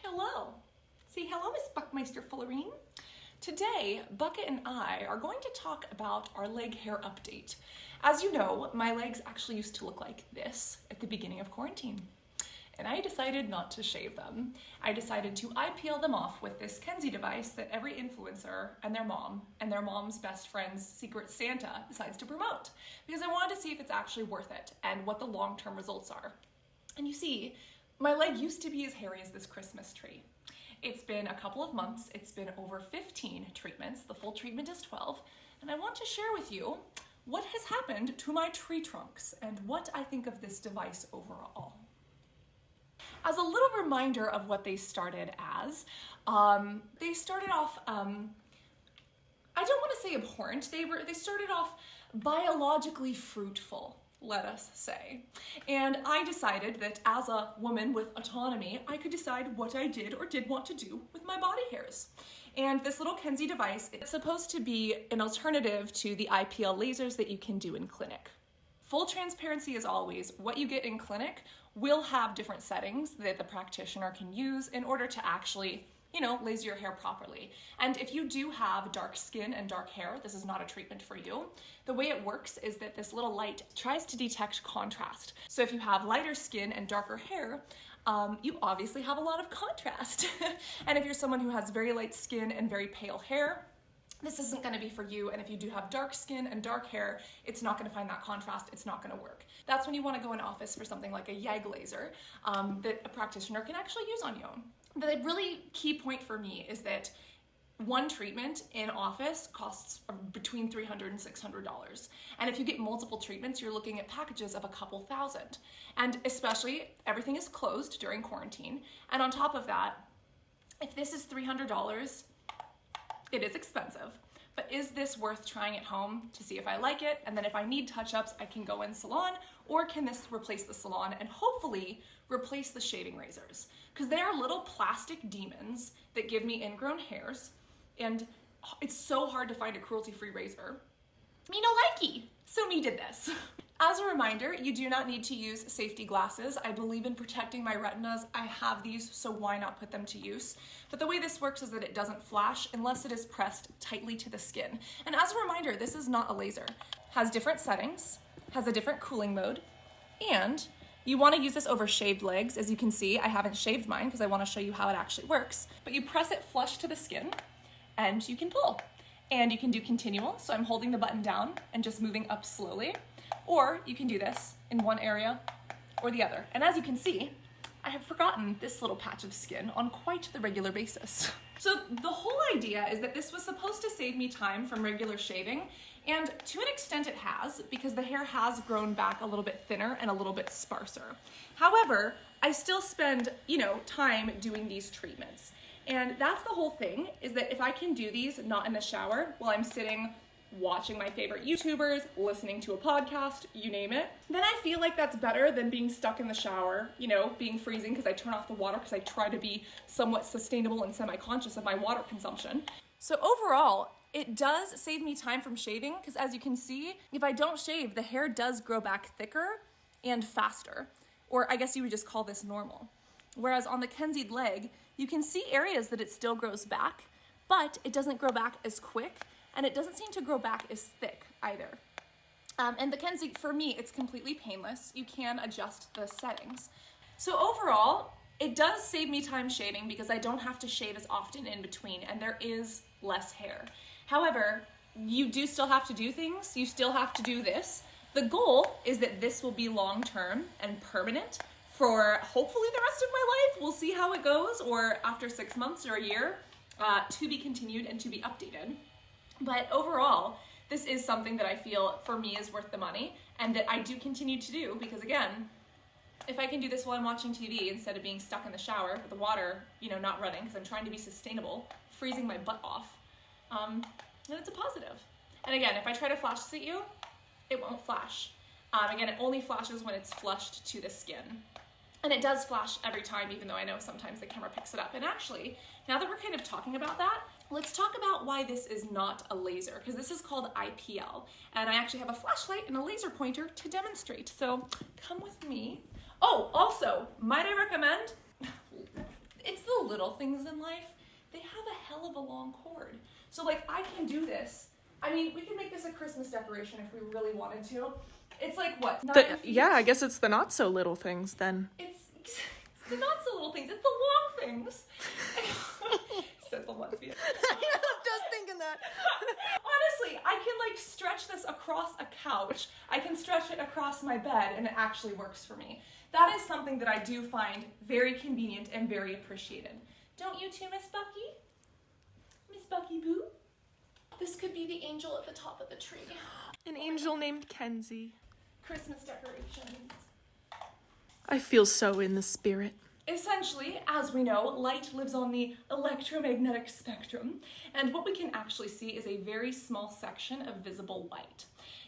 Hello. Say hello, Miss Buckmeister Fullerine. Today, Bucket and I are going to talk about our leg hair update. As you know, my legs actually used to look like this at the beginning of quarantine. And I decided not to shave them. I decided to IPL them off with this Kenzzi device that every influencer and their mom's best friend's secret Santa decides to promote. Because I wanted to see if it's actually worth it and what the long-term results are. And you see, my leg used to be as hairy as this Christmas tree. It's been a couple of months, it's been over 15 treatments, the full treatment is 12, and I want to share with you what has happened to my tree trunks and what I think of this device overall. As a little reminder of what they started as, they started off, I don't want to say abhorrent, they started off biologically fruitful, let us say. And I decided that as a woman with autonomy, I could decide what I did or did want to do with my body hairs. And this little Kenzzi device, it's supposed to be an alternative to the IPL lasers that you can do in clinic. Full transparency as always, what you get in clinic will have different settings that the practitioner can use in order to actually, laser your hair properly. And if you do have dark skin and dark hair, this is not a treatment for you. The way it works is that this little light tries to detect contrast. So if you have lighter skin and darker hair, you obviously have a lot of contrast. And if you're someone who has very light skin and very pale hair, this isn't going to be for you, and if you do have dark skin and dark hair, it's not going to find that contrast, it's not going to work. That's when you want to go in office for something like a YAG laser that a practitioner can actually use on you. The really key point for me is that one treatment in office costs between $300 and $600. And if you get multiple treatments, you're looking at packages of a couple thousand. And especially, everything is closed during quarantine. And on top of that, if this is $300, it is expensive, but is this worth trying at home to see if I like it? And then if I need touch-ups, I can go in salon, or can this replace the salon and hopefully replace the shaving razors? Because they are little plastic demons that give me ingrown hairs, and it's so hard to find a cruelty-free razor. Me no likey, so me did this. As a reminder, you do not need to use safety glasses. I believe in protecting my retinas. I have these, so why not put them to use? But the way this works is that it doesn't flash unless it is pressed tightly to the skin. And as a reminder, this is not a laser. Has different settings, has a different cooling mode, and you want to use this over shaved legs. As you can see, I haven't shaved mine because I want to show you how it actually works. But you press it flush to the skin, and you can pull. And you can do continual, so I'm holding the button down and just moving up slowly. Or you can do this in one area or the other. And as you can see, I have forgotten this little patch of skin on quite the regular basis. So the whole idea is that this was supposed to save me time from regular shaving, and to an extent it has, because the hair has grown back a little bit thinner and a little bit sparser. However, I still spend, time doing these treatments. And that's the whole thing, is that if I can do these not in the shower while I'm sitting watching my favorite YouTubers, listening to a podcast, you name it, then I feel like that's better than being stuck in the shower, being freezing because I turn off the water because I try to be somewhat sustainable and semi-conscious of my water consumption. So overall, it does save me time from shaving because as you can see, if I don't shave, the hair does grow back thicker and faster. Or I guess you would just call this normal. Whereas on the Kenzzi leg, you can see areas that it still grows back, but it doesn't grow back as quick, and it doesn't seem to grow back as thick either. And the Kenzzi, for me, it's completely painless. You can adjust the settings. So overall, it does save me time shaving because I don't have to shave as often in between, and there is less hair. However, you do still have to do things. You still have to do this. The goal is that this will be long-term and permanent for hopefully the rest of my life. We'll see how it goes, or after 6 months or a year, to be continued and to be updated. But overall, this is something that I feel for me is worth the money and that I do continue to do because again, if I can do this while I'm watching TV instead of being stuck in the shower with the water, not running because I'm trying to be sustainable, freezing my butt off, then it's a positive. And again, if I try to flash this at you, it won't flash. Again, it only flashes when it's flushed to the skin. And it does flash every time, even though I know sometimes the camera picks it up. And actually, now that we're kind of talking about that, let's talk about why this is not a laser, because this is called IPL. And I actually have a flashlight and a laser pointer to demonstrate. So come with me. Oh, also, might I recommend, it's the little things in life, they have a hell of a long cord. So like I can do this. I mean, we can make this a Christmas decoration if we really wanted to. It's like what? Yeah, I guess it's the not so little things then. It's the not so little things. It's the long things. Says the lesbian. I'm just thinking that. Honestly, I can like stretch this across a couch. I can stretch it across my bed and it actually works for me. That is something that I do find very convenient and very appreciated. Don't you too, Miss Bucky? Miss Bucky Boo? This could be the angel at the top of the tree. An angel named Kenzzi. Christmas decorations. I feel so in the spirit. Essentially, as we know, light lives on the electromagnetic spectrum, and what we can actually see is a very small section of visible light.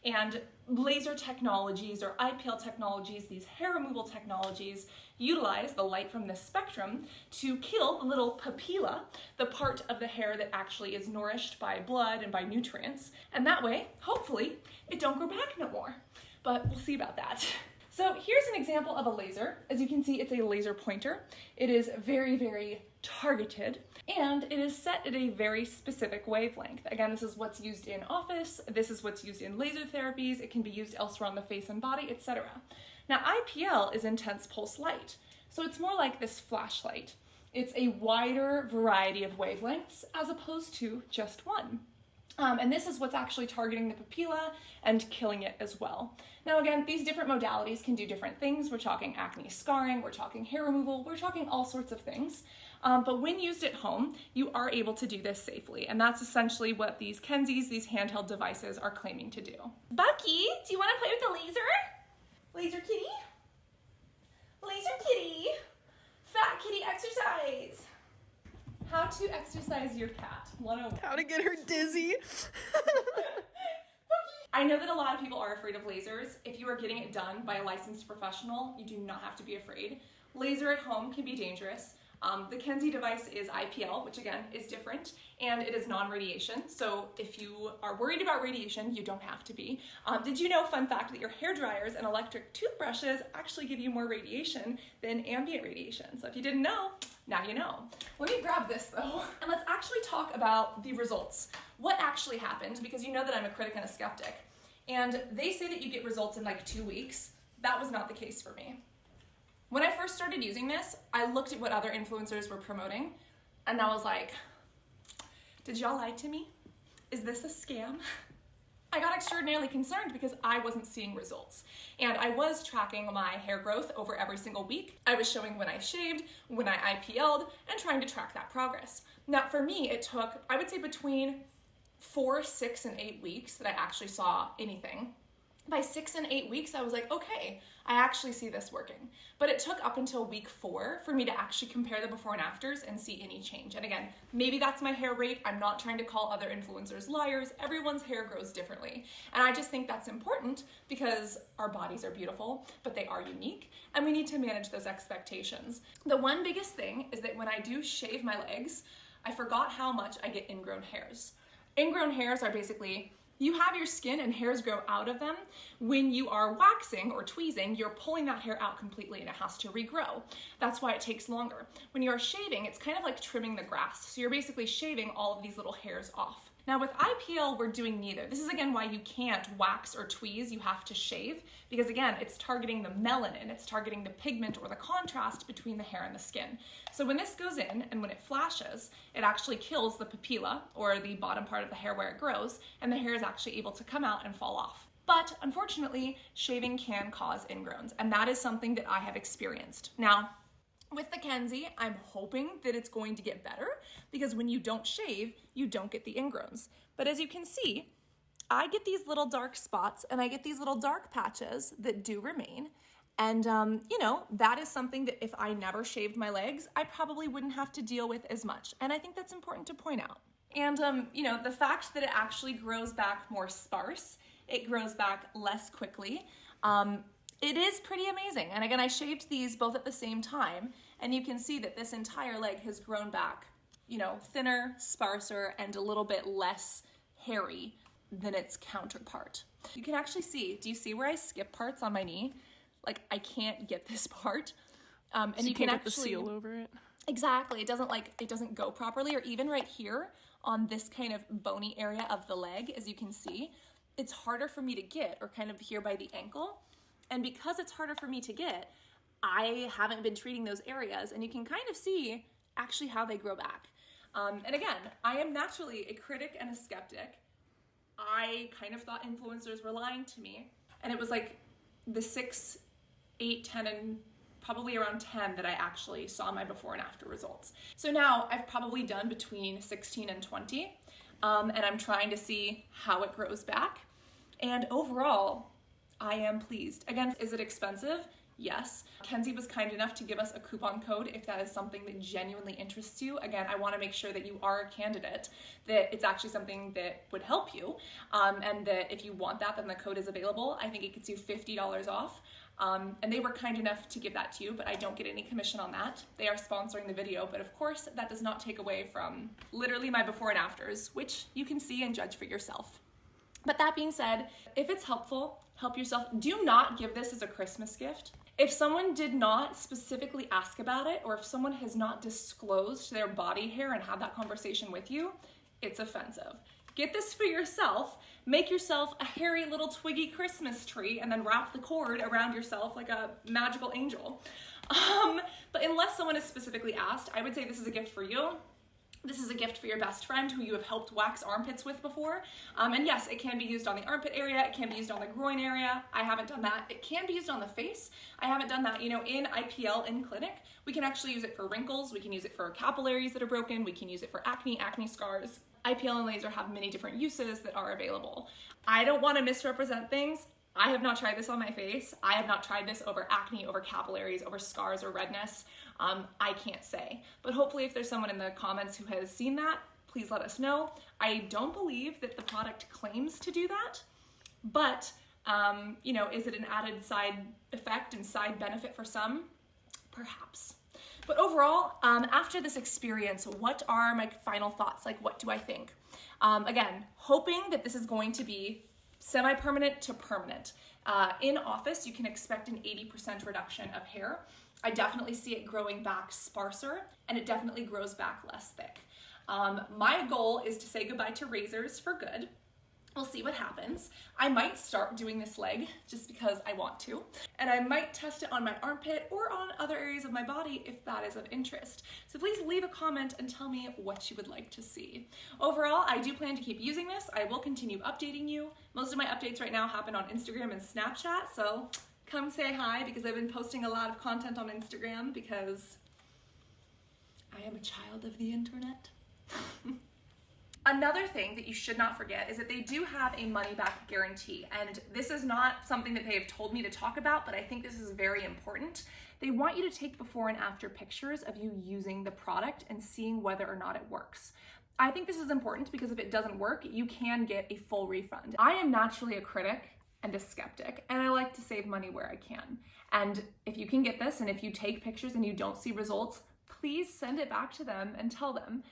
And laser technologies or IPL technologies, these hair removal technologies, utilize the light from this spectrum to kill the little papilla, the part of the hair that actually is nourished by blood and by nutrients. And that way, hopefully, it don't grow back no more. But we'll see about that. So here's an example of a laser. As you can see, it's a laser pointer. It is very, very targeted, and it is set at a very specific wavelength. Again, this is what's used in office. This is what's used in laser therapies. It can be used elsewhere on the face and body, etc. Now, IPL is intense pulse light, so it's more like this flashlight. It's a wider variety of wavelengths as opposed to just one. And this is what's actually targeting the papilla and killing it as well. Now again, these different modalities can do different things. We're talking acne scarring, we're talking hair removal, we're talking all sorts of things. But when used at home, you are able to do this safely. And that's essentially what these Kenzzis, these handheld devices, are claiming to do. Bucky, do you want to play with the laser? Laser kitty? Laser kitty? Fat kitty exercise. How to exercise your cat. 101. How to get her dizzy. I know that a lot of people are afraid of lasers. If you are getting it done by a licensed professional, you do not have to be afraid. Laser at home can be dangerous. The Kenzzi device is IPL, which again is different, and it is non-radiation. So if you are worried about radiation, you don't have to be. Did you know, fun fact, that your hair dryers and electric toothbrushes actually give you more radiation than ambient radiation? So if you didn't know, now you know. Let me grab this though, and let's actually talk about the results. What actually happened, because you know that I'm a critic and a skeptic. And they say that you get results in like 2 weeks. That was not the case for me. When I first started using this, I looked at what other influencers were promoting, and I was like, did y'all lie to me? Is this a scam? I got extraordinarily concerned because I wasn't seeing results. And I was tracking my hair growth over every single week. I was showing when I shaved, when I IPL'd, and trying to track that progress. Now for me, it took, I would say, between 4, 6, and 8 weeks that I actually saw anything. By 6 and 8 weeks, I was like, okay, I actually see this working. But it took up until week 4 for me to actually compare the before and afters and see any change. And again, maybe that's my hair rate. I'm not trying to call other influencers liars. Everyone's hair grows differently. And I just think that's important because our bodies are beautiful, but they are unique, and we need to manage those expectations. The one biggest thing is that when I do shave my legs, I forgot how much I get ingrown hairs. Ingrown hairs are basically, you have your skin and hairs grow out of them. When you are waxing or tweezing, you're pulling that hair out completely and it has to regrow. That's why it takes longer. When you're shaving, it's kind of like trimming the grass. So you're basically shaving all of these little hairs off. Now with IPL, we're doing neither. This is again why you can't wax or tweeze, you have to shave, because again, it's targeting the melanin, it's targeting the pigment or the contrast between the hair and the skin. So when this goes in and when it flashes, it actually kills the papilla, or the bottom part of the hair where it grows, and the hair is actually able to come out and fall off. But unfortunately, shaving can cause ingrowns, and that is something that I have experienced. Now, with the Kenzzi, I'm hoping that it's going to get better because when you don't shave, you don't get the ingrowns. But as you can see, I get these little dark spots and I get these little dark patches that do remain. And, you know, that is something that if I never shaved my legs, I probably wouldn't have to deal with as much. And I think that's important to point out. And, you know, the fact that it actually grows back more sparse, it grows back less quickly, it is pretty amazing. And again, I shaved these both at the same time, and you can see that this entire leg has grown back, you know, thinner, sparser, and a little bit less hairy than its counterpart. You can actually see, do you see where I skip parts on my knee? Like, I can't get this part. And so you can get actually the seal over it. Exactly. It doesn't go properly, or even right here on this kind of bony area of the leg, as you can see, it's harder for me to get, or kind of here by the ankle. And because it's harder for me to get, I haven't been treating those areas, and you can kind of see actually how they grow back. And again, I am naturally a critic and a skeptic. I kind of thought influencers were lying to me, and it was like the 6, 8, 10, and probably around 10 that I actually saw my before and after results. So now I've probably done between 16 and 20, and I'm trying to see how it grows back. And overall, I am pleased. Again, is it expensive? Yes. Kenzzi was kind enough to give us a coupon code if that is something that genuinely interests you. Again, I want to make sure that you are a candidate, that it's actually something that would help you, and that if you want that, then the code is available. I think it gets you $50 off. And they were kind enough to give that to you, but I don't get any commission on that. They are sponsoring the video, but of course that does not take away from literally my before and afters, which you can see and judge for yourself. But that being said, if it's helpful, help yourself. Do not give this as a Christmas gift. If someone did not specifically ask about it, or if someone has not disclosed their body hair and had that conversation with you, it's offensive. Get this for yourself. Make yourself a hairy little twiggy Christmas tree and then wrap the cord around yourself like a magical angel. But unless someone is specifically asked, I would say this is a gift for you. This is a gift for your best friend who you have helped wax armpits with before. And yes, it can be used on the armpit area. It can be used on the groin area. I haven't done that. It can be used on the face. I haven't done that. You know, in IPL, in clinic, we can actually use it for wrinkles. We can use it for capillaries that are broken. We can use it for acne scars. IPL and laser have many different uses that are available. I don't want to misrepresent things. I have not tried this on my face. I have not tried this over acne, over capillaries, over scars or redness. I can't say. But hopefully if there's someone in the comments who has seen that, please let us know. I don't believe that the product claims to do that, but you know, is it an added side effect and side benefit for some? Perhaps. But overall, after this experience, what are my final thoughts? Like, what do I think? Again, hoping that this is going to be semi-permanent to permanent. In office, you can expect an 80% reduction of hair. I definitely see it growing back sparser, and it definitely grows back less thick. My goal is to say goodbye to razors for good. We'll see what happens. I might start doing this leg just because I want to, and I might test it on my armpit or on other areas of my body if that is of interest. So please leave a comment and tell me what you would like to see. Overall, I do plan to keep using this. I will continue updating you. Most of my updates right now happen on Instagram and Snapchat, so come say hi, because I've been posting a lot of content on Instagram because I am a child of the internet. Another thing that you should not forget is that they do have a money-back guarantee, and this is not something that they have told me to talk about, but I think this is very important. They want you to take before and after pictures of you using the product and seeing whether or not it works. I think this is important because if it doesn't work, you can get a full refund. I am naturally a critic and a skeptic, and I like to save money where I can. And if you can get this, and if you take pictures and you don't see results, please send it back to them and tell them,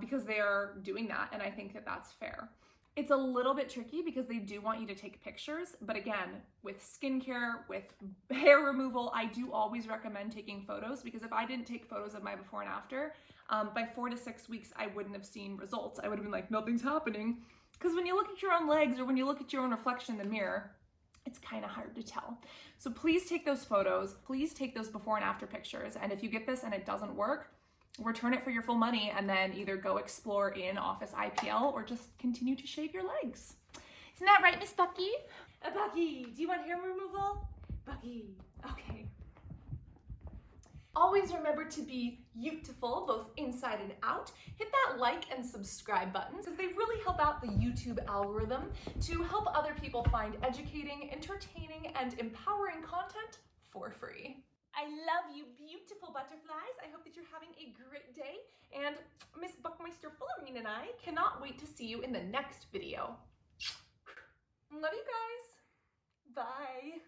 because they are doing that, and I think that that's fair. It's a little bit tricky because they do want you to take pictures, but again, with skincare, with hair removal, I do always recommend taking photos, because if I didn't take photos of my before and after, by 4 to 6 weeks, I wouldn't have seen results. I would have been like, nothing's happening. Because when you look at your own legs, or when you look at your own reflection in the mirror, it's kind of hard to tell. So please take those photos, please take those before and after pictures, and if you get this and it doesn't work, return it for your full money and then either go explore in office IPL or just continue to shave your legs. Isn't that right, Miss Bucky? Bucky, do you want hair removal? Bucky, okay. Always remember to be beautiful, both inside and out. Hit that like and subscribe buttons, because they really help out the YouTube algorithm to help other people find educating, entertaining, and empowering content for free. I love you, beautiful butterflies. I hope that you're having a great day, and Miss Buckmeister Fullerine and I cannot wait to see you in the next video. Love you guys. Bye.